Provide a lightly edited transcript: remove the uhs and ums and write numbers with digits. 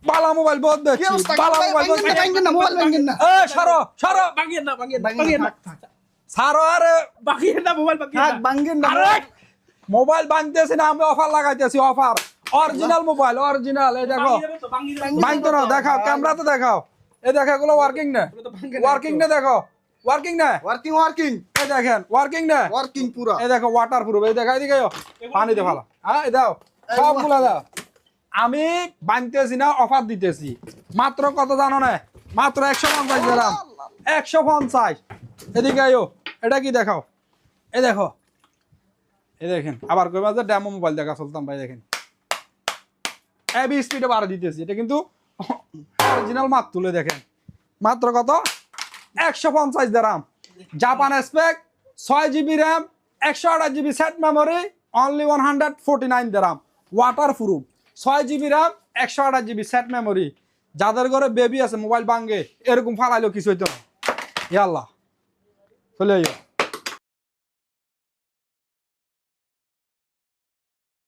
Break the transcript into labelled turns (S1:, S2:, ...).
S1: বালা mobile বহুত দেখছি বালা mobile
S2: ভাঙেন না মোবাইল ভাঙেন না
S1: এ সরো সরো
S3: ভাঙিয়েন না
S1: সারো আরে
S3: ভাঙিয়েন না মোবাইল
S2: থাক ভাঙেন না
S1: আরে মোবাইল বানতেছি না আমি অফার লাগাইতেছি অফার অরিজিনাল মোবাইল অরিজিনাল এই দেখো ভাঙতো না দেখাও ক্যামেরাতে দেখাও এই দেখো এগুলো ওয়ার্কিং না ওয়ার্কিং না দেখো ওয়ার্কিং না
S2: ওয়ার্কিং
S1: এই দেখেন ওয়ার্কিং না
S2: ওয়ার্কিং পুরা
S1: এই দেখো ওয়াটার প্রুফ এই দেখা এদিকে পানিতে ভালো হ্যাঁ এই দাও সবগুলা দাও আমি বানতেছি না অফার দিতেছি মাত্র কত জানো না মাত্র 150 দিলাম 150 এদিকে আয়ো এটা কি দেখাও এই দেখো এই দেখেন আবার কইবা যে ডেমো মোবাইল দেখা চলতাম ভাই দেখেন এবি স্পিডে বাড়া দিতেছি এটা কিন্তু অরিজিনাল মাত তুলে দেখেন মাত্র কত 150 দিরাম Japan spec 6 GB RAM 128 GB set memory only 149 দিরাম waterproof 6 GB RAM 128 GB set memory যাদের ঘরে বেবি আছে মোবাইল ভাঙে এরকম ফালাইলো কিছু হইতো না ইয়াল্লাহ চলে আইও